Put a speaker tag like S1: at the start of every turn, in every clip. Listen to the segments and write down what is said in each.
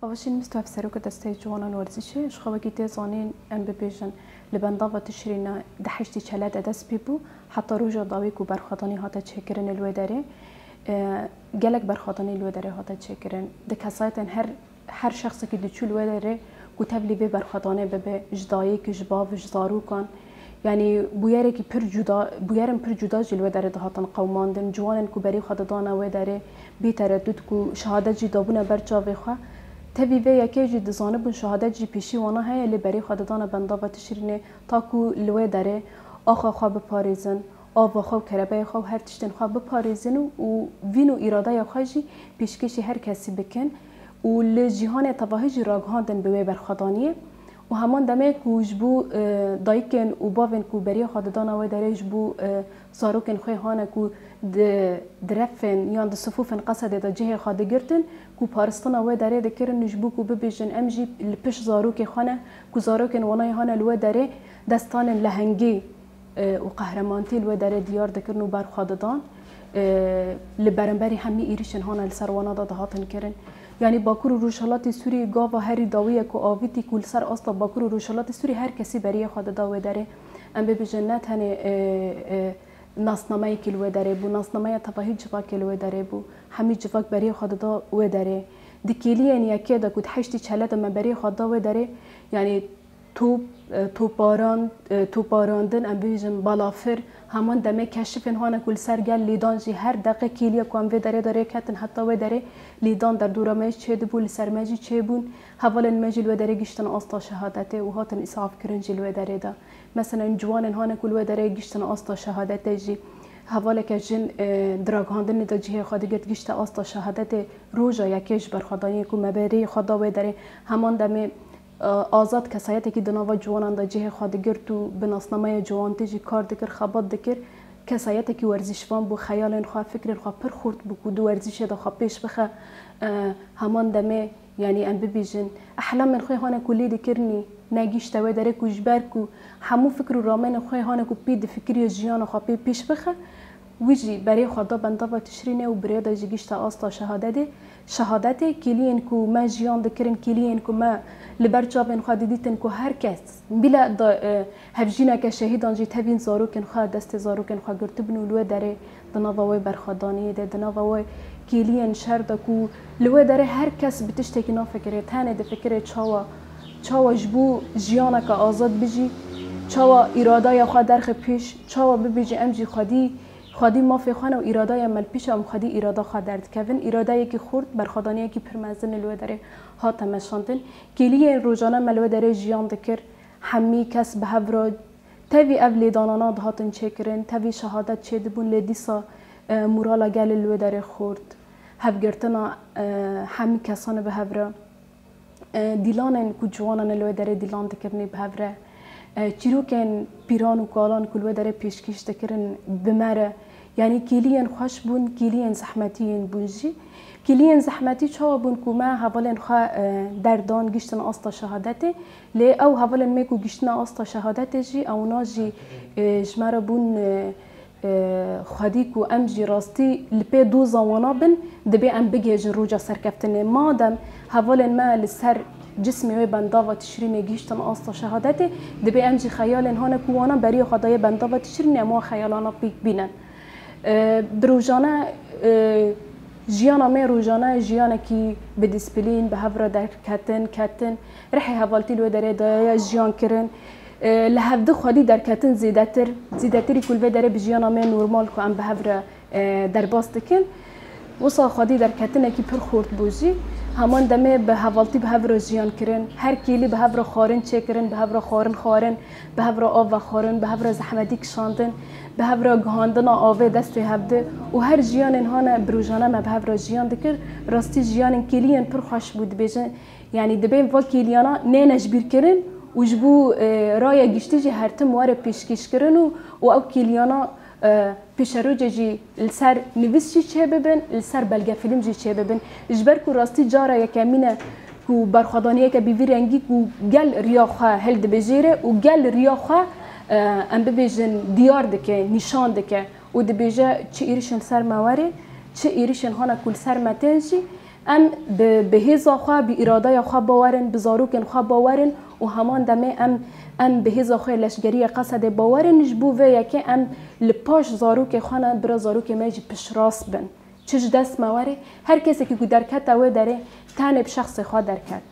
S1: أول مستوى في سروك دستي جوانا ورزشي شخوكي تيزانين أم ببيجن لبندافة تشرينا دحشتي شلات دست بيبو حتى روجا ضاويك وبرخطاني هاتا تشكرن الوداري جالك برخطاني الوداري هاتا تشكرن دكاسايتن هر شخص که دچول الوداري كتب لي برخطاني ببه جدايك جباف جزاروكان يعني بويرك بويرم پر جدا جل وداره دهاتن قوماندن جوانن کو بری خدادانا وداره بی تردد کو شهادت جی دابونه برچاوی خو تبي في يكيجي دزانب شهادت جي بيشي وانا هي اللي بري خدادانا بندابة تشريني تاكو الوداره آخا خو بپاريزن آوا خو کربه خو هر تشتن خو بپاريزن و وینو اراده خوجي پیشکشی هر کسی بکن و لجهان تواهج راگهاندن به برخدانیه و همان دمه کوج بو دایکن و باون کو بری خدادانا و درج بو زاروکن خوی هانه کو درفن یان د صفوفن قصد د جهه خاده گرتن کو پارستانا و دره دکرن نجبو کو ببیجن امجی لپش زاروک خانه کو زاروکن ونای هانه لو دره دستان لهنگی و قهرمانتی لو دره دیار دکرن و بر خدادان لبرنبری همی ایریشن هانه لسروانا دهاتن کرن يعني باكور روشالات سوري جاوا هاري داوية كو آويتي كل سر أصلا باكور روشالات سوري هر كسي بريه خاد داوي داره أم بجنات هني ناسنامه كيلو داره بو ناسنامه تباهي جوا كيلو داره بو همي جواك بريه خاد داوي داره دكيلي يعني أكيد كود حشتي شلات ما بريه خاد داوي داره يعني توپاراندن ام بيجن بالافر همان دمه کشفن هانه کل سرگل لیدان جی هر دقیقه کلیه کام و داره کتن حتی و داره لیدان در دورمش چه دبول سرمجی چه بون حوالن مجل و داره گشتن آستا شهادته و هاتن اصاف کرن جل و داره دا مثلا جوانن هانه کل و داره گشتن آستا شهادته جی حواله که جن دراگ هاندن دا جهه خواهد گرد گشت آستا شهادته روژا یکیش برخدانی که مبری خدا و داره همان دمه آزاد کسایتی که دنوا جوانان دا جه خواهد گرد و بناسنامه جوان تیجی کار دکر خبات دکر کسایتی که ورزشوان بو خیال خواه فکر خواه پر خورد بو دو ورزش دا خواه پیش بخه همان دمه يعني ام ببيجن احلام من خوي هانا كلي دكرني ناجيش توا دارك وجباركو حمو فكر رامن خوي هانا كو بيد فكري جيانا خا بيش بخه ويجي بري خدا بندابا تشرينه وبريدا جيجيش تا استا شهادته كلين كو ما جيان دكرن كلين كو ما لبرجابن خا ديدتن كو هر کس بلا هفجينا كشهيدان جي تبين زاروكن خا دست زاروكن خا گرتبنو لو داره دناوي برخداني ده دناوي كلين شردكو لو داره هر کس بتشتكي نا فكره تانه ده فكره چاوا جبو جيانا کا آزاد بيجي چاوا اراده یا خا درخ پیش چاوا ببيجي امجي خادی ما فی خانه و اراده مل پیش ام خادی اراده خا درد کردن اراده کی خورد برخدانی کی پرمزن لو داره ها تمشاندن کلی روزانه ملو داره جیان دکر همی کس به هفرا توی اولی دانانا دهاتن چکرن توی شهادت چه دبون لدیسا مورالا گل لو داره خورد هفگرتنا همی کسان به هفرا دیلانن کو جوانن لو داره دیلان دکرنی به هفرا چیروکن پیران و کالان کلو داره پیشکش دکرن بمره يعني كليا خوش بون كليا زحمتين بونجي كليا زحمتي شو بون كوما هبالن خا دردان جشتن أستا شهادته لي أو هبالن ميكو جشتنا أستا شهادته جي أو ناجي جمرة بون خديكو أمجي راستي لبي دوزا ونابن دبي أم بيجي روجا سركفتني مادام هبالن ما لسر جسمي بندافة تشريني جيشتن أستا شهادته دبي أمجي خيالن هانا كوانا بري خدايا بندافة تشريني ما خيالانا بيك بينن بروجانا جيانا مي روجانا جيانا كي بديسبلين بهفرا در كتن رحي هفالتي لو داري دايا جيان كرن لهفدو خالي در كتن زيدتري كل في داري بجيانا مي نورمال كو ام بهفرا در باستكن وصا خالي در كتن كي پر خورد بوجي همان دمه به هفالتي بهفرا جيان كرن هر كيلي بهفرا خارن چه كرن بهفرا خارن بهفرا آو خارن بهفرا زحمتي كشاندن به هفرا گهاندنا آوه دست هفته و هر جیان هانا بروجانه ما به هفرا جیان دکر راستی جیان کلیان پر خوش بود بیجن یعنی دبیم و کلیانا نه نجبیر کرن و جبو رای گشتی جی هر تم واره پیشکش کرن و او کلیانا پیشرو جی لسر نویس جی چه ببن لسر بلگه فیلم جی چه ببن اجبر کو راستی جارا یکمینه کو برخدانیه که بیوی رنگی کو گل ریاخه هلد بجیره و گل ریاخه ام ببیجن دیار دکه نشان دکه و دبیجه چه ایرشن سر مواری چه ایرشن هانا کل سر متنجی ام به هیزا خو به اراده خو باورن، به زاروکن خو باورن و همان دمه ام به هیزا خو لشگری قصد باورن جبو و یکی ام لپاش زاروک خانه برا زاروک ماجی پش راست بن چش دست مواره. هر کسی که درکت او داره تانه به شخص خو درکت.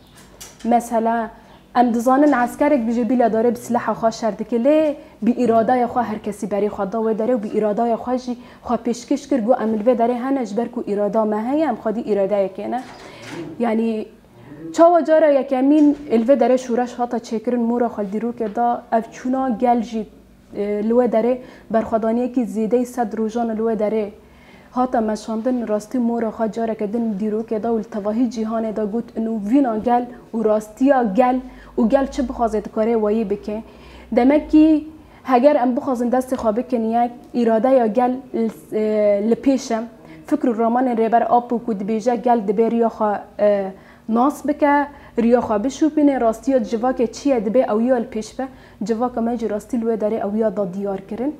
S1: مثلا ام دزانن عسکرک بجه بیلا داره بسلاح خو شرد که لی بی اراده خو هر کسی بری خدا و داره و بی اراده خو جی خو پیشکش کرد گو عمل و داره هنج بر کو اراده ما هی ام خودی اراده کنه. یعنی چاو جارا یکمین الوه داره شورش هاتا چکرن مورا خالدی رو که دا افچونا گل جی لوه داره برخدانی که زیده 100 روزان لوه داره هاتا مشاندن راستی مورا خا جارا کدن دیرو که دا التواهی جهان دا گوت انو وینا گل و راستیا گل و گل چه بخوازد کاره وایی بکه دمکی اگر ام بخوازن دست خوابه کنیک اراده یا گل لپیشم فکر رامان ریبر آب کود بیجه گل دبه ریا خوا ناس بکه ریا خوا بشوپینه راستی جواک چیه دبه او یا پیش به جواک ماجی راستی لوه داره او یا دا دیار کرن.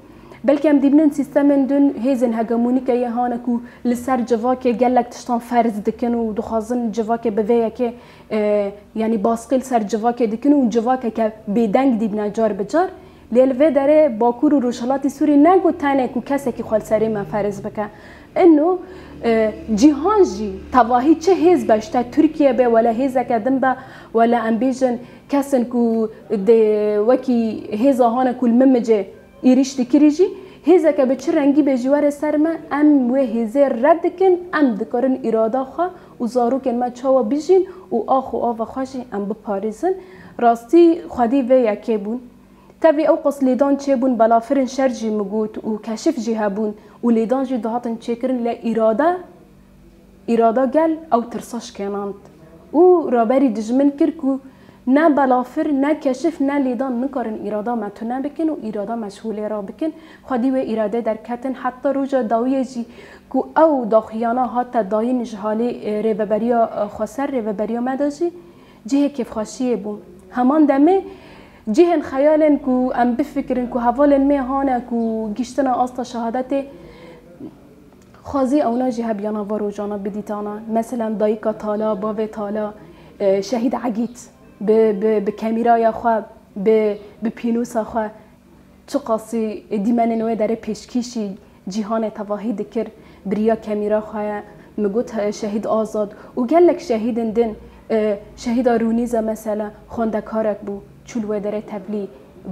S1: بلکه هم دیبنن سیستم دون هیزن هگمونی که یه هانه کو لسر جواک گلک تشتان فرض دکن و دخوازن جواک بویه که یعنی باسقیل سر جواک دکن و جواک که بیدنگ دیبنه جار بجار لیلوه داره باکور و روشلاتی سوری نگو تنه کو کسی که خال سری من فرض بکه انو جهان جی تواهی چه هیز باشته ترکیه به ولا هیز کدم به ولا امبیجن کسن کو ده وکی هیز هانه کل ممجه ایریش دکریجی هیزه که به چه رنگی به جوار سرما ام و هیزه رد کن ام دکارن اراده خواه و زارو کن ما چاوا بیجین و آخو آوا خواشین ام بپاریزن. راستی خودی و یکی بون تبی او قص لیدان چه بون بلافرن شرجی مگوت و کشف جی هبون و لیدان جی دهاتن چه کرن لی اراده گل او ترساش کناند و رابری دجمن کرکو نه بلافر نه کشف نه لیدان نکارن اراده متونه بکن و اراده مشغوله را بکن خودی و اراده در کتن حتی روجا داویه جی کو او داخیانا حتی دایی نجحالی ریوبریا خسر ریوبریا مداجی جه کف خاشیه بون همان دمه جهن خیالن کو ام بفکرن کو حوالن می هانه کو گشتنا آستا شهادت خازی اونا جه بیانا و روجانا بدیتانا مثلا دایکا تالا باوی تالا شهید عگیت به کامیرای خواه به پینوس خواه چه قاسی دیمن نوع داره پیشکیشی جهان تواهی دکر بریا کامیرا خواه مگوت شهید آزاد و گلک شهید دن شهید رونیزه مثلا خوندکارک بو چلوه داره تبلی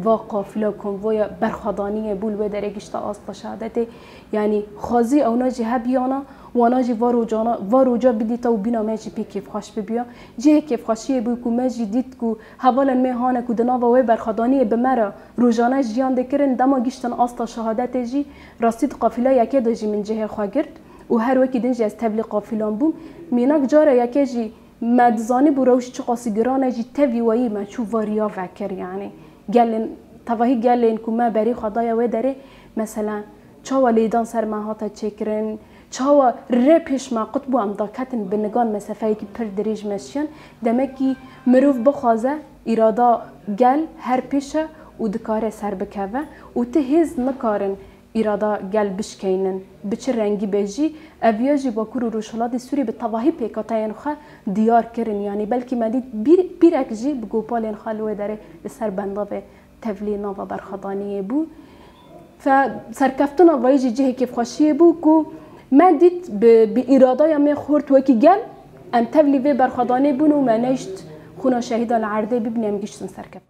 S1: و قافله کنوی برخدانی بول داره گشت آستا شهادت یعنی خازی اونا جه بیانا وانا جی واروجا بدیتا و بینا ماجی پی کیف خوش ببیا جه کیف خوشیه بو کو ماجی دید کو حوالا میهانه کو دناوا و برخدانی به مرا روزانه جیان دکرن دما گشتن آستا شهادت جی راستید قافله یکی دجی من جه خواگرد و هر وکی دنجی از تبلی قافلان بوم میناک جاره یکی جی مدزانی بروش چه قاسی گرانه جی توی وایی ما چو واریا فکر یعنی گلن تواهی گلن کو ما بری خدایا و داره مثلا چاوا لیدان سر ماهاتا چکرن چاوا رپیش ما قطبو ام داکتن بنگان مسافه که پر دریج مشین دمکی مروف بخوازه ارادا گل هر پیشه و دکاره سر بکوه و تهیز نکارن ارادا گل بشکینن بچه رنگی بیجی اویاجی باکور و روشلات سوری به تواهی پیکاتاین خواه دیار کرن یعنی بلکه مدید بیرک جی بگو پالین خالوه داره سر بنداوه تفلین و برخدانی بو فسرکفتنا وایجی جه کیف خوشیه بو کو ما دید به اراده یا می خورد وکی گل ام تفلی و برخدانی بونو ما نشت خونا شهید العرده ببینیم گشتن سرکفت